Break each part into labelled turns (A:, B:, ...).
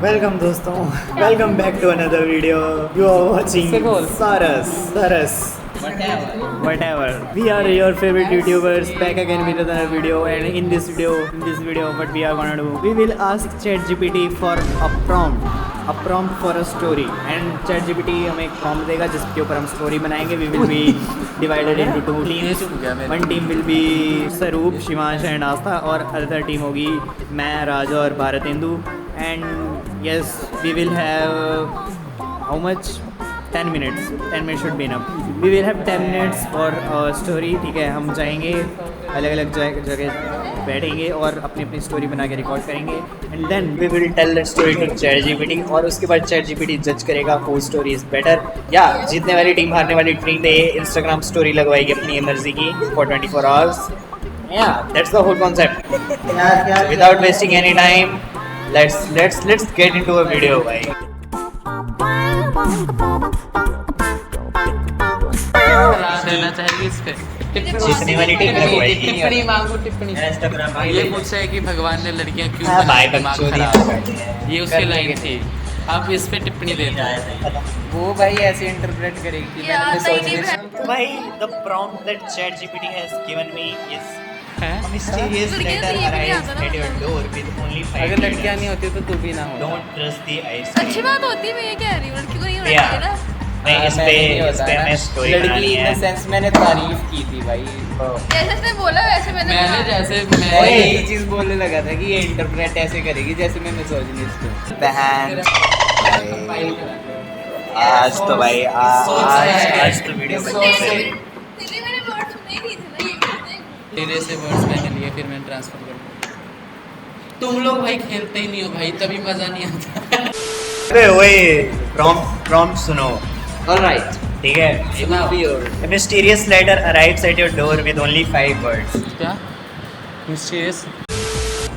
A: Welcome दोस्तों, welcome back to another video. You are watching Saras. Whatever. We are your favorite YouTubers back again with another video, and in this video, what we are gonna do? We will ask ChatGPT for a prompt for a story, and ChatGPT हमें एक prompt देगा जिसके ऊपर हम story बनाएंगे. We will be divided into two teams. One team will be Saroop, Shivansh and Astha, और other team होगी मैं, राज और Bharatendu. And yes, we will have how much? 10 minutes. 10 minutes should be enough. We will have 10 minutes for story. ठीक है, हम जाएंगे अलग अलग जगह बैठेंगे और अपनी अपनी स्टोरी बना के रिकॉर्ड करेंगे. And then we will tell that story to ChatGPT, और उसके बाद ChatGPT जज करेगा हु स्टोरी इज बेटर. या जीतने वाली टीम हारने वाली टीम ने इंस्टाग्राम स्टोरी लगवाएगी अपनी एनर्जी की for 24 hours. Yeah, that's the whole concept. Without wasting any time, let's get into a video, भाई.
B: देना चाहिए इस पे
A: जीतने वाली टीम
B: टिप्पणी मांगो. टिप्पणी ये पूछा है कि भगवान ने लड़कियां क्यों बनाई, दिमाग खराब. ये उसकी लाइन थी. आप इस पे टिप्पणी देते हैं.
C: वो भाई ऐसे इंटरप्रेट करेगी.
A: भाई the prompt that ChatGPT has given me is mysterious letter arrives at your door with only 5
C: अगर लड़कियां नहीं होती तो तू भी ना हो.
A: Don't trust the ice cream.
D: अच्छी बात होती है. मैं ये कह रही हूँ लड़की को नहीं होना चाहिए ना.
A: नहीं, इस पे मैं स्टोरी
C: लड़की
A: बनानी
C: इन
A: है.
C: द सेंस मैंने तारीफ की थी भाई.
D: जैसे उसने बोला वैसे मैंने
C: मैं यही चीज बोलने लगा था कि ये इंटरप्रेट ऐसे करेगी जैसे मैं मिसोजिनिस्ट हूँ.
A: बहन आज तो भाई आज तो वीडियो
D: तेरे मैंने वर्ड सुने ही नहीं थे ना. ये
B: तेरे से वर्ड्स मैंने लिए फिर मैंने ट्रांसफर कर. तुम लोग भाई खेलते ही नहीं हो भाई, तभी मजा नहीं आता.
A: अरे ओए प्रॉम्प्ट सुनो.
C: ऑलराइट,
A: ठीक है.
B: सुनाओ.
A: A mysterious letter arrives at your door with only 5 words.
B: क्या mysterious?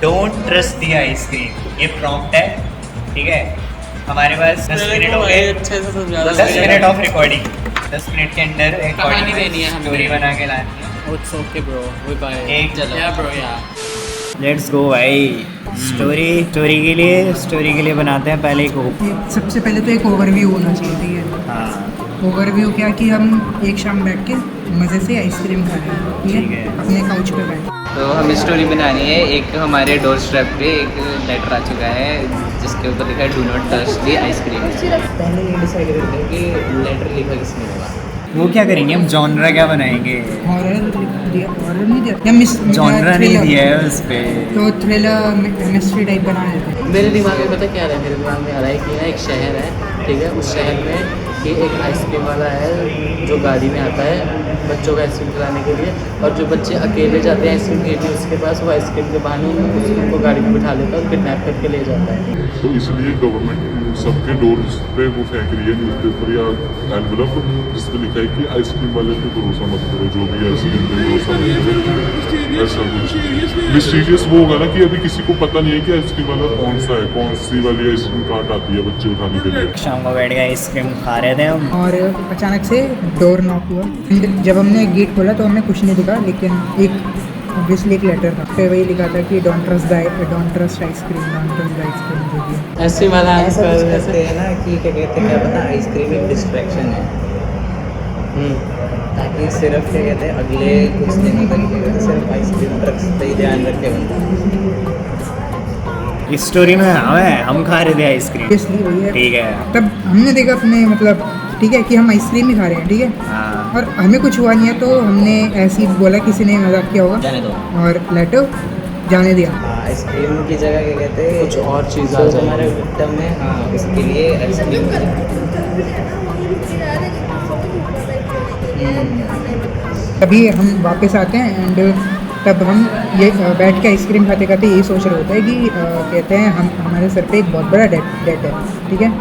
A: Don't trust the ice cream. ये प्रॉम्प्ट है, ठीक है. हमारे पास 10 मिनट हो गए.
B: अच्छे से समझा.
A: 10 मिनट ऑफ रिकॉर्डिंग. 10 मिनट के अंदर
B: कहानी देनी है हमें.
A: स्टोरी बना के लानी है.
B: It's okay bro. We buy.
A: एक चलो.
B: Yeah bro, yeah.
A: Let's go भाई. स्टोरी के लिए बनाते हैं पहले एक
E: सबसे पहले तो एक ओवरव्यू होना चाहिए. ठीक है.
A: हाँ,
E: ओवरव्यू क्या कि हम एक शाम बैठ के मज़े से आइसक्रीम खा रहे हैं.
A: ठीक है.
E: अपने काउच पे बैठ.
C: तो हमें स्टोरी बनानी है. एक हमारे डोर स्टेप पे एक लेटर आ चुका है जिसके ऊपर लिखा है do not touch the ice cream. पहले ये डिसाइड करते हैं कि लेटर लिखा किसने होगा.
A: वो क्या करेंगे हम? जॉनरा क्या बनाएंगे?
E: हॉरर नहीं दिया या
A: जॉनरा नहीं दिया है उस पे.
E: तो थ्रिलर मिस्ट्री टाइप बना देते हैं.
B: मेरे दिमाग में पता क्या आ रहा है? मेरे दिमाग में आ रहा है कि ना एक शहर है, ठीक है. उस शहर में कि एक आइसक्रीम वाला है जो गाड़ी में आता है बच्चों को आइसक्रीम खिलाने के लिए, और जो बच्चे अकेले जाते हैं आइसक्रीम के लिए उसके पास, वो आइसक्रीम के बहाने उनको गाड़ी में बिठा लेता है और किडनैप करके ले जाता है.
F: तो इसलिए गवर्नमेंट सबके डोर्स पे वो फेंक रही है न्यूज़पेपर या एनवलप जिस पे लिखा है कि आइसक्रीम वाले पे भरोसा मत करो, जो भी आइसक्रीम पे भरोसा मत करो. ऐसा कुछ मिस्टीरियस वो होगा ना कि अभी किसी को पता नहीं है कि आइसक्रीम वाला कौन सा है, कौन सी वाली आइसक्रीम काट आती है बच्चे उठाने के लिए.
A: शाम को बैठ गए आइसक्रीम खा रहे थे हम,
E: और अचानक से डोर नॉक हुआ. जब हमने गेट खोला तो हमें कुछ नहीं दिखा, लेकिन एक ऑब्वियसली एक लेटर था. पे वही लिखा था कि डोंट ट्रस्ट आइसक्रीम, जो भी है.
B: ऐसी वाला
C: ऐसा कुछ करते हैं ना कि क्या कहते हैं, क्या पता आइसक्रीम एक डिस्ट्रैक्शन है. ताकि सिर्फ क्या कहते हैं अगले कुछ दिनों तक सिर्फ आइसक्रीम ट्रक्स पे ही ध्यान रखे बंदा.
A: इस स्टोरी में हम खा रहे थे आइसक्रीम.
E: इसलिए वही है.
A: ठीक है.
E: तब हमने देखा अपने मतलब ठीक है कि हम आइसक्रीम ही खा रहे हैं. ठीक है.
A: हाँ.
E: और हमें कुछ हुआ नहीं है तो हमने ऐसे ही बोला, किसी ने मजाक किया होगा
C: जाने दो.
E: और लेटर जाने दिया.
C: आइसक्रीम की जगह क्या कहते हैं
B: कुछ और चीज़ आ
C: जो
B: जाए
C: हमारे विक्टिम में. हाँ, इसके लिए आइसक्रीम.
E: तभी हम वापस आते हैं एंड तब हम ये बैठ के आइसक्रीम खाते खाते यही सोच रहे होते हैं कि कहते हैं हमारे सर पे एक बहुत बड़ा डेट है. ठीक है.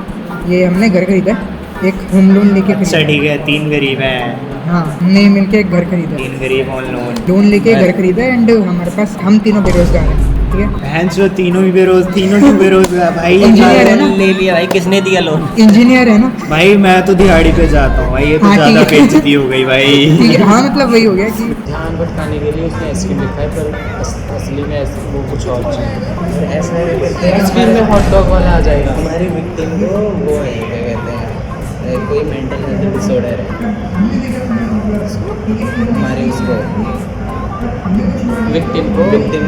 E: ये हमने घर खरीदा है, एक होम लोन लेके
A: अच्छा ठीक है. 3 गरीब हैं.
E: हाँ, हमने मिलके एक घर खरीदा.
A: 3 गरीब होम लोन
E: लेके घर खरीदा एंड हमारे पास हम तीनों बेरोजगार हैं. ठीक है।
A: बहन जो तीनों ही बेरोज, तीनों ही बेरोजगार भाई।
E: इंजीनियर है ना,
C: ले लिया भाई, किसने दिया लोन?
E: इंजीनियर है ना।
A: भाई मैं तो दिहाड़ी पे जाता हूँ भाई, ये तो
E: हाँ, ठीक
A: ज्यादा
E: है।
A: बेइज्जती हो गई भाई।
E: ठीक है, हाँ मतलब वही हो गया कि
B: ध्यान भटकाने के लिए उसने आइसक्रीम लिखा है, पर असली में वो कुछ और चीज़ है।
C: ऐसा है,
B: आइसक्रीम में हॉट डॉग वाला आ जाएगा।
C: हमारे विक्टिम को वो है, क्या कहते हैं, कोई मेंटल हेल्थ डिसऑर्डर है हमारे उसको, विक्टिम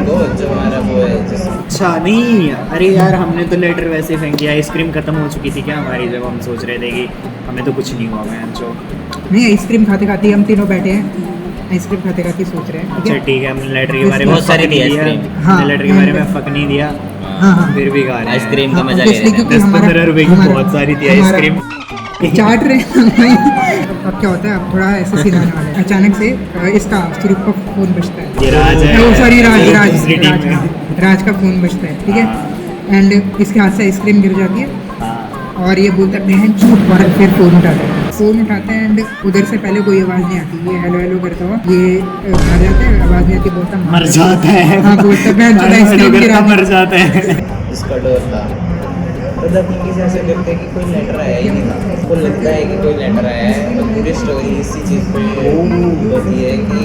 C: को जो हमारा वो है जिस
A: अच्छा नहीं, अरे यार हमने तो लेटर वैसे फेंक दिया। आइसक्रीम खत्म हो चुकी थी क्या हमारी, जब हम सोच रहे थे कि हमें तो कुछ नहीं हुआ। मैं जो
E: नहीं, आइसक्रीम खाते खाते हम तीनों बैठे हैं, आइसक्रीम खाते खाते सोच रहे हैं।
A: अच्छा
E: ठीक है,
A: ठीक है, हमने लेटर के बारे में
C: बहुत सारी
A: फक नहीं
C: थी
A: दिया।
C: आइसक्रीम।
E: हाँ,
A: हमने लेटर के बारे में फक नहीं दिया,
E: हाँ हाँ
A: फिर भी खा रहे हैं।
C: आइसक्रीम का
E: हाँ,
C: मजा ले
E: obviously
C: रहे हैं।
E: क्योंकि हमारा-
A: 10-15 रुपए की
E: हमारा-
A: बहुत सारी थी
E: हमारा-
A: आइसक्रीम।
E: चाट रहे हैं। अब क्या होता है, अब थोड़ा ऐसे सीन आने वाला है। अचानक से इसका स्वरूप का फोन बजता है।
A: ये राज है।
E: ओ सॉरी, राज
A: दूसरी टीम
E: राज
A: में।
E: हाँ, राज का फोन बजता है, ठीक है। एंड इसके हाथ से आइसक्रीम गिर जाती है
A: हाँ।
E: और ये बोलता है बहन चूप, और फिर फ़ोन उठाता है एंड उधर से पहले कोई आवाज़ नहीं आती, ये हेलो हेलो करता हुआ ये आ जाता है, आवाज़ नहीं आती, बोलता
A: मर जाता है।
E: हाँ बोलता है बहन चूप, आइसक्रीम गिरा दी।
A: मर जाता है।
C: जिसका डर था, तो जब किसी ऐसे करते हैं कि कोई लेटर आया ही नहीं था, उसको लगता है कि कोई लेटर आया है, और पूरी स्टोरी इसी चीज़ पे होती है कि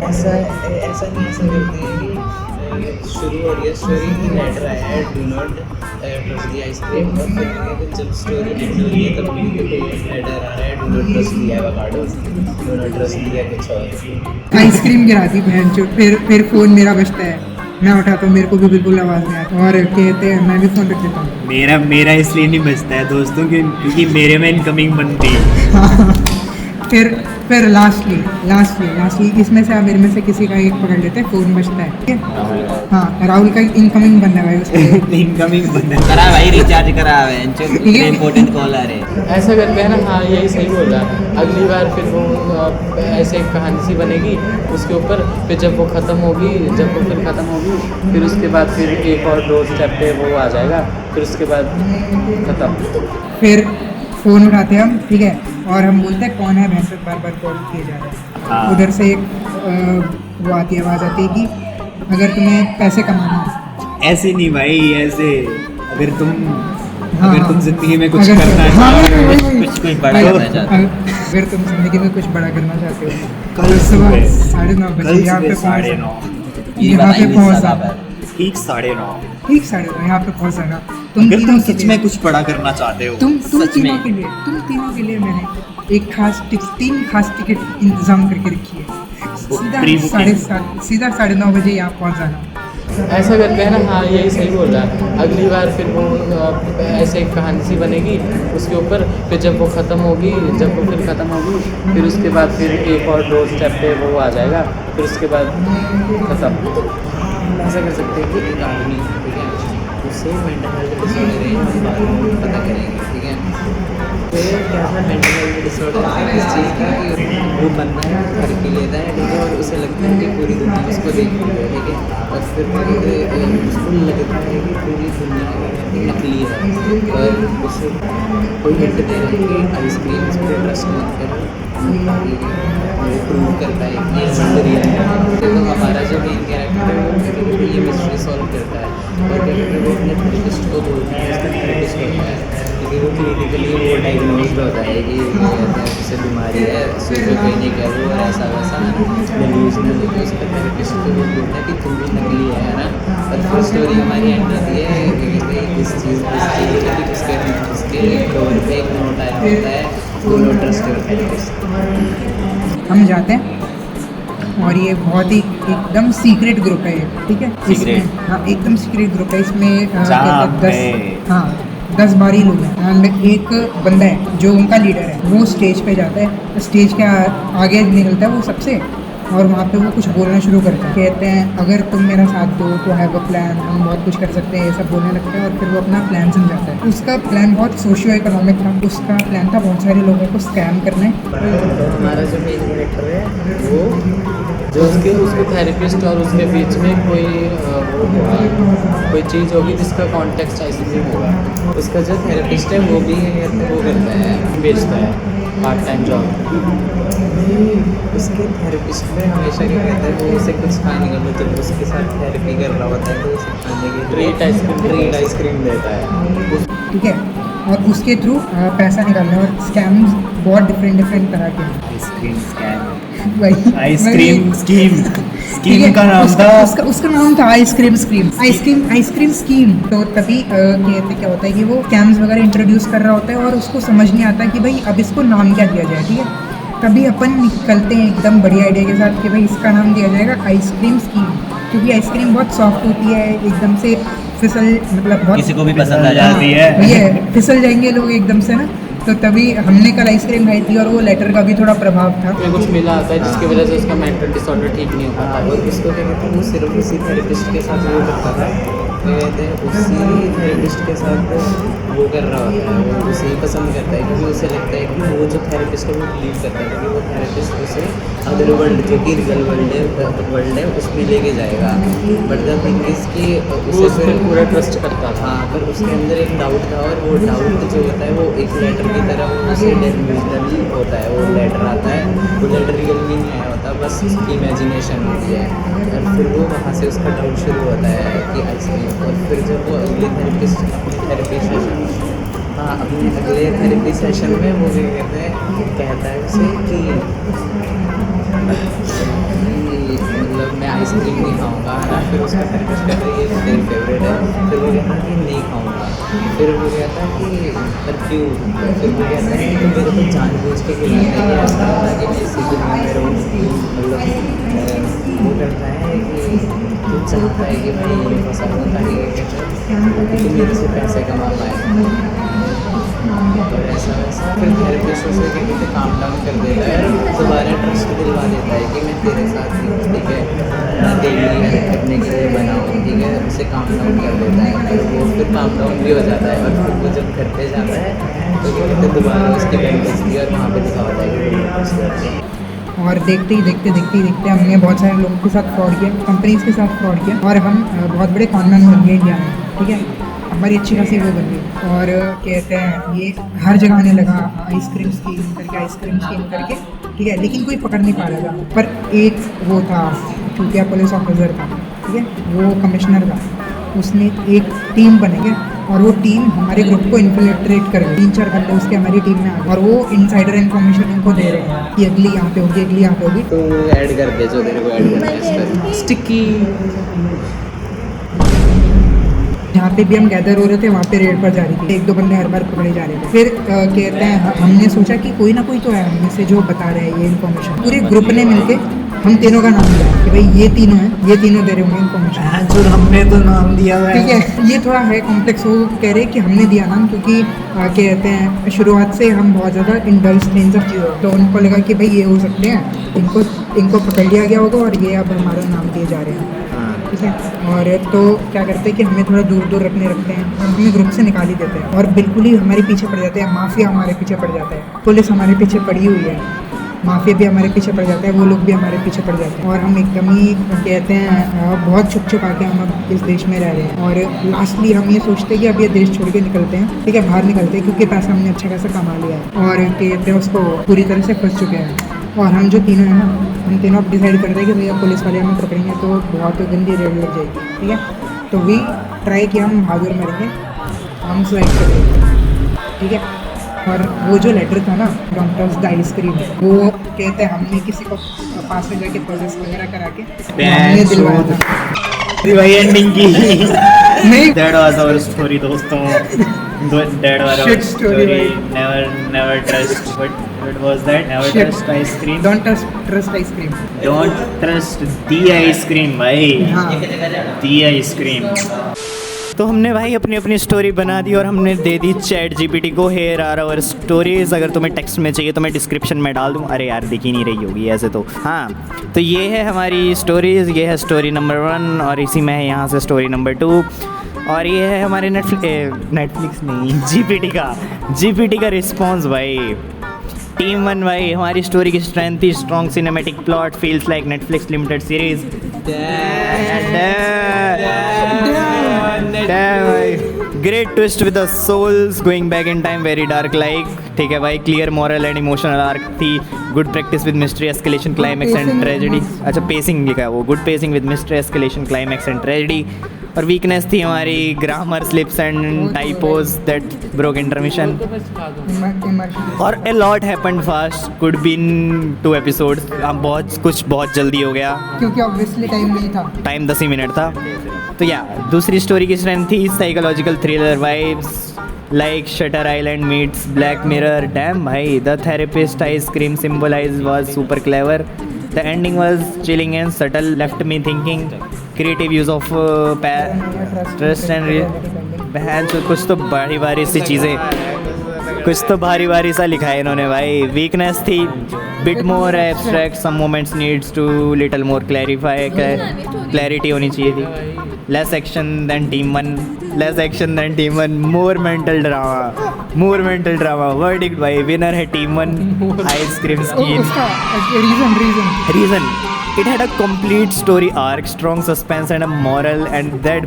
C: ऐसा नहीं ऐसा करते हैं कि शुरू हो रही है स्टोरी की लेटर आया है, do not trust the ice cream, और फिर जब स्टोरी एंड हो रही है तब भी कोई लेटर आ रहा है, do not trust the avocado, do not trust the कुछ और।
E: आइसक्रीम गिरा दी बहन चूप, फिर फ़ोन मेरा बजता है, मैं उठाता हूँ, मेरे को भी बिल्कुल आवाज़ नहीं आती और कहते हैं मैं भी फ़ोन रख देता हूँ।
A: मेरा इसलिए नहीं बचता है दोस्तों क्योंकि मेरे में इनकमिंग बनती है।
E: फिर लास्टली इसमें से मेरे में से किसी का एक पकड़ लेते हैं, फ़ोन बजता है, ठीक है। हाँ, राहुल का इनकमिंग बनना है भाई उसमें।
A: इनकमिंग बनता
C: करा भाई, रिचार्ज करा है,
E: ठीक है।
C: इंपॉर्टेंट कॉल आ रहे हैं।
B: ऐसा करते हैं ना, हाँ यही सही बोल रहा है। अगली बार फिर वो ऐसे एक कहानी सी बनेगी उसके ऊपर, फिर जब वो ख़त्म होगी, फिर उसके बाद फिर एक और 2 स्टेप पे वो आ जाएगा, फिर उसके बाद ख़त्म।
E: फिर फ़ोन उठाते हैं हम, ठीक है, और हम बोलते हैं कौन है, भैंस बार बार कॉल किए जा रहे हैं।
A: हाँ।
E: उधर से एक वो आती है, आवाज़ आती है कि अगर तुम्हें पैसे कमाना हो,
A: ऐसे नहीं भाई, ऐसे अगर तुम
E: हाँ,
A: अगर
E: हाँ।
A: तुम जिंदगी में कुछ
E: अगर-
A: करना
E: हाँ,
A: चाहते हो,
E: वही।
C: कुछ बड़ा
E: भाई,
C: करना चाहते हो।
E: अगर तुम जिंदगी में कुछ बड़ा करना चाहते हो,
A: कल
E: सुबह
A: सुबह
E: 9:30 बजे
A: कल
E: यहाँ पे
A: सुबह
E: पहुँच
A: 9:30
E: यहाँ पे पहुँच जाना,
A: ठीक 9:30।
E: ठीक 9:30 यहाँ पे पहुँच जाना।
A: अगर तुम
E: के
A: सच
E: लिए-
A: में कुछ बड़ा करना चाहते हो,
E: तुम
C: सच
E: तीनों
C: में।
E: के लिए, तुम तीनों के लिए मैंने एक खास 3 खास टिकट इंतजाम करके रखी है। सीधा 9:30 बजे यहाँ पहुँच जाना।
B: ऐसा करते हैं ना, हाँ यही सही बोल रहा है। अगली बार फिर वो ऐसे एक कहानी सी बनेगी उसके ऊपर, फिर जब वो ख़त्म होगी, फिर उसके बाद फिर एक और 2 स्टेप पे वो आ जाएगा, फिर उसके बाद ख़त्म।
C: ऐसा कर सकते हैं कि एक आदमी, ठीक है, उससे मेंटल हेल्थ डिसऑर्डर है, हम बाद में पता करेंगे, ठीक है। तो क्या था मेंटल हेल्थ डिसऑर्डर किस चीज़ का, कि वो बंदा है थेरेपी लेता है, ठीक है, और उसे लगता है कि पूरी दुनिया उसको देख रही है, ठीक है, और फिर उसको लगता है कि पूरी दुनिया नकली है, और उसे कोई हिंट दे रहा है कि आइसक्रीम इस पर ट्रस्ट मत कर, वो प्रूव करता है कि ये वर्ल्ड रियल है। देखो हमारा जो मेन कैरेक्टर है वो ये मिस्ट्री सॉल्व करता है, और क्या कहते हैं वो अपने थेरेपिस्ट को बोलता है, उसका थेरेपिस्ट होता है, क्योंकि वो क्लिनिकली वो डायग्नोज्ड होता है कि कहते हैं उसे बीमारी है, स्किज़ोफ्रेनिक है वो, और ऐसा वैसा डिल्यूजनल है। उसका थेरेपिस्ट को वो बोलता है कि तुम भी नकली है ना। और फिर स्टोरी हमारी एंड होती है कि इस चीज़ उसके डोर पे एक नोट आया होता है, do not trust your therapist.
E: हम जाते हैं और ये बहुत ही एकदम सीक्रेट ग्रुप है ये, ठीक है। इसमें हाँ एकदम सीक्रेट ग्रुप है, इसमें क्या कहते हैं, 10-12 लोग हैं एंड एक बंदा है जो उनका लीडर है, वो स्टेज पे जाता है, स्टेज के आगे निकलता है वो सबसे, और वहाँ पे वो कुछ बोलना शुरू करता है। कहते हैं अगर तुम मेरा साथ दो तो हैव अ प्लान, हम बहुत कुछ कर सकते हैं, ये सब बोलने लगता है, और फिर वो अपना प्लान समझाता है। उसका प्लान बहुत सोशियो इकोनॉमिक था, उसका प्लान था बहुत सारे लोगों को स्कैम करना है।
B: तो हमारा जो मेन कैरेक्टर है वो जो उसके थेरेपिस्ट और उसके बीच में कोई चीज़ होगी जिसका कॉन्टेक्स्ट आइसक्रीम होगा। उसका जो थेरेपिस्ट है वो भी वो करता है, बेचता है, पार्ट टाइम जॉब।
C: उसके थेरेपिस्ट पे हमेशा क्या कहता है, वो उसे कुछ खा नहीं करता, जब उसके साथ थेरेपी कर रहा होता है तो उसे खाने के लिए ट्रीट आइसक्रीम देता है।
E: ठीक है, और उसके थ्रू पैसा निकालना। और स्कैम्स बहुत डिफरेंट तरह के हैं।
A: आइसक्रीम स्कैम,
E: वही
A: आइसक्रीम स्कीम,
E: ठीक है,
A: स्कीम का नाम था।
E: उसका नाम था आइसक्रीम स्कीम। तो तभी कहते क्या होता है कि वो स्कैम्स वगैरह इंट्रोड्यूस कर रहा होता है और उसको समझ नहीं आता कि भाई अब इसको नाम क्या दिया जाए। ठीक है, तभी अपन निकलते हैं एकदम बढ़िया आइडिया के साथ कि भाई इसका नाम दिया जाएगा आइसक्रीम स्कीम, क्योंकि आइसक्रीम बहुत सॉफ्ट होती है, एकदम से फिसल, मतलब बहुत
A: किसी को भी पसंद आ जाती है।
E: ये फिसल जाएंगे लोग एकदम से ना। तो तभी हमने कल आइसक्रीम खाई थी और वो लेटर का भी थोड़ा प्रभाव था।
B: में कुछ मिला आता है जिसकी वजह से उसका मेंटल डिसऑर्डर ठीक नहीं हो पाता।
C: और उसको क्या कहते हैं, वो सिर्फ उसी थेरेपिस्ट के साथ वो करता था, क्या कहते हैं, उसी थेरेपिस्ट के साथ वो कर रहा होता है, वो उसे ही पसंद करता है, क्योंकि उसे लगता है कि वो जो थेरेपिस्ट है वो बिलीव करता है कि वो थेरेपिस्ट उसे अदर वर्ल्ड, जो कि रियल वर्ल्ड है उसमें लेके जाएगा। बट द थिंग इज कि उसे फिर
B: पूरा ट्रस्ट करता था।
C: हाँ, पर उसके अंदर एक डाउट था, और वो डाउट जो होता है वो एक लेटर की तरह वो उसे डेल्यूजनल होता है। वो लेटर आता है, वो लेटर रियल में नहीं आया होता, बस उसकी इमेजिनेशन होती है। और फिर वो वहाँ से उसका डाउट शुरू होता है कि आइसक्रीम। और फिर जब वो अगले थेरेपी सेशन, हाँ, अपने अगले थेरेपी सेशन में वो क्या कहते हैं, कहता है उसे कि मतलब मैं आइसक्रीम नहीं खाऊंगा, है ना। फिर उसका थेरेपिस्ट कहता है ये तेरी फेवरेट है। फिर वो कहता है कि नहीं खाऊंगा। फिर वो कहता है कि पर क्यों। फिर वो कहता है कि तो मेरे को जानबूझ के खिलाना है, ऐसा होता है कि मैं इसी दुनिया में रहूँ। मतलब वो करता है कि तो चाहता है कि मैं ये फंसा हूँ ताकि कि मेरे से पैसे कमा पाए, और ऐसा वैसा। फिर थेरेपिस्ट उसे क्या कहते काम डाउन कर देता है, दोबारा ट्रस्ट दिलवा देता है कि मैं तेरे साथ ही, ठीक है, मैं डेली करने के लिए बनाऊँ, ठीक है। उसे काम डाउन कर देता है, और वो फिर काम डाउन भी हो जाता है। और फिर वो जब घर पे जाता है तो क्या कहते दोबारा उसकी बैंक बचती है, और वहाँ पर लिखा होता है कि वो ट्रस्ट करते हैं।
E: और देखते ही देखते हमने बहुत सारे लोगों के साथ फ्रॉड किया, कंपनीज के साथ फ्रॉड किया, और हम बहुत बड़े कॉनमैन बन गए इंडिया में। ठीक है, हमारी अच्छी खासी वो बन गई। और कहते हैं ये हर जगह आने लगा आइसक्रीम स्कीम करके, ठीक है, लेकिन कोई पकड़ नहीं पा रहा था। पर एक वो था, चूतिया पुलिस ऑफिसर था, ठीक है, वो कमिश्नर था, उसने एक टीम बनाई है, और वो टीम हमारे ग्रुप को इन्फिल्ट्रेट कर गई। 3-4 घंटे उसके हमारी टीम में आ गए, और वो इनसाइडर इन्फॉर्मेशन उनको दे रहे हैं कि अगली यहाँ पे होगी, अगली यहाँ पे होगी।
C: तो ऐड कर दे जो तेरे को ऐड करना है इस पर।
B: स्टिकी
E: जहाँ पे भी हम गैदर हो रहे थे वहाँ पे रेड पर जा रही थी, 1-2 बंदे हर बार पकड़े जा रहे थे। फिर कहते हैं हमने सोचा कि कोई ना कोई तो है हमने से जो बता रहे हैं ये इन्फॉर्मेशन। पूरे ग्रुप ने मिलके हम तीनों का नाम दिया कि भाई ये तीनों हैं, ये तीनों दे रहे होंगे इन्फॉर्मेशन।
A: जो हमने तो नाम दिया हुआ
E: ठीक है, ये थोड़ा है कॉम्प्लेक्स। वो कह रहे हैं कि हमने दिया नाम, क्योंकि कहते हैं शुरुआत से हम बहुत ज़्यादा इंडल्ज थे इन सब चीज़ों, तो उनको लगा कि भाई ये हो सकते हैं, इनको पकड़ लिया गया होगा और ये अब हमारा नाम दिए जा रहे हैं। ठीक है, और तो क्या करते हैं कि हमें थोड़ा दूर रखते हैं और हमें ग्रुप से निकाल ही देते हैं, और बिल्कुल ही हमारे पीछे पड़ जाते हैं। माफिया हमारे पीछे पड़ जाता है, पुलिस हमारे पीछे पड़ी हुई है, माफिया भी हमारे पीछे पड़ जाता है, वो लोग भी हमारे पीछे पड़ जाते हैं, और हम एकदम ही कहते हैं बहुत छुप आके हम अब इस देश में रह रहे हैं। और लास्टली हम ये सोचते हैं कि अब ये देश छोड़ के निकलते हैं, ठीक है, बाहर निकलते हैं, क्योंकि पैसा हमने अच्छा खासा कमा लिया है, और कहते हैं उसको पूरी तरह से फंस चुके हैं। और हम जो तीनों हैं ना, हम तीनों अब डिसाइड करते हैं कि भैया पुलिस वाले हमें पकड़ेंगे तो बहुत गंदी रेड लग जाएगी, ठीक है। तो वी ट्राई किया हम बहादुर मरेंगे, हम सुसाइड करेंगे, ठीक है। और वो जो लेटर था ना, डोंट टच द आइसक्रीम, वो कहते हैं हमने किसी को पास में जाके प्रोसेस वगैरह करा के हमने दिलवाया था।
A: वही एंडिंग की
E: नहीं,
A: दैट वाज आवर स्टोरी दोस्तों। That was our
E: Shit story,
A: story.
E: भाई।
A: Never trust what was that? Never
E: Shit.
A: trust ice cream.
E: Don't trust ice cream.
A: Don't trust the ice cream भाई।
E: हाँ,
A: the ice cream। तो हमने भाई अपनी अपनी story बना दी और हमने दे दी चैट जीपीटी को। Here are our stories. अगर तुम्हें टेक्स्ट में चाहिए तो मैं डिस्क्रिप्शन में डाल दूँ। अरे यार दिख ही नहीं रही होगी ऐसे तो। हाँ, तो ये है हमारी स्टोरीज़, ये है स्टोरी नंबर 1 और इसी में है यहाँ से स्टोरी नंबर 2। और ये है हमारे नेटफ्लिक्स नहीं, जीपीटी का रिस्पॉन्स भाई। टीम 1 भाई, हमारी स्टोरी की स्ट्रेंथ थी strong cinematic plot, feels like Netflix limited series. Great twist with the souls going back in time, very dark like, ठीक है भाई, clear moral and emotional arc थी, good practice with mystery escalation climax and tragedy, अच्छा pacing लिखा है वो, good pacing with mystery escalation climax and tragedy, और weakness थी हमारी grammar slips and typos that broke intermission, और a lot happened fast, could been 2 episodes, अब बहुत जल्दी हो गया
E: क्योंकि ऑब्वियसली टाइम नहीं था,
A: टाइम 10 ही मिनट था। तो या दूसरी स्टोरी की स्ट्रेंथ थी psychological thriller vibes like Shutter Island meets Black Mirror, damn भाई, the therapist ice cream symbolize was super clever, the ending was chilling and subtle, left me thinking, creative use of trust and कुछ तो भारी सी चीज़ें, कुछ तो भारी सा लिखा है इन्होंने भाई। वीकनेस थी bit more abstract, some moments needs to little more clarify, clarity होनी चाहिए थी, less action than team one, more mental drama, verdict भाई, विनर है team one, ice cream scheme. Reason it had a complete story arc, strong suspense and a moral, and that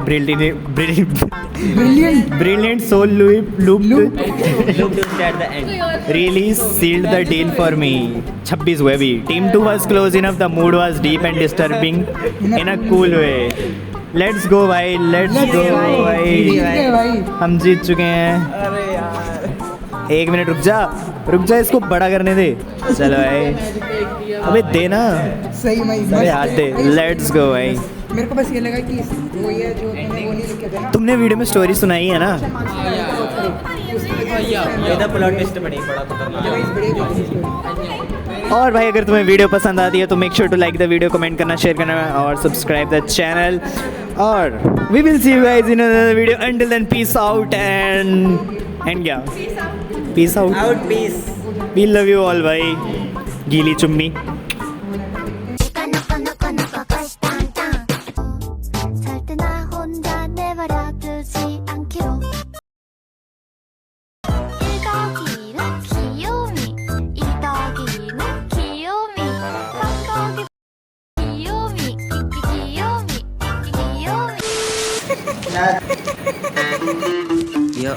A: brilliant soul loop at the end really sealed the deal for me. 26 हुए भी, team 2 was close enough, the mood was deep and disturbing in a cool way. Let's go भाई, let's go भाई, हम जीत चुके हैं। अरे यार 1 minute रुक जा, इसको बड़ा करने दे, चलो भाई, अबे देना
E: सही भाई,
A: अरे हाथ दे, लेट्स गो भाई।
E: मेरे को बस ये लगा कि वो ये जो तुमने वो नहीं लिखे थे ना,
A: तुमने वीडियो में स्टोरी सुनाई है ना,
C: प्लॉट ट्विस्ट बड़ी बड़ा खतरनाक।
A: और भाई अगर तुम्हें वीडियो पसंद आती है तो make sure to like the video, comment करना, शेयर करना और सब्सक्राइब द चैनल, और we will see you guys in another video, until then peace out and क्या, peace out, we love you all भाई, गीली चुम्मी।
C: Yo.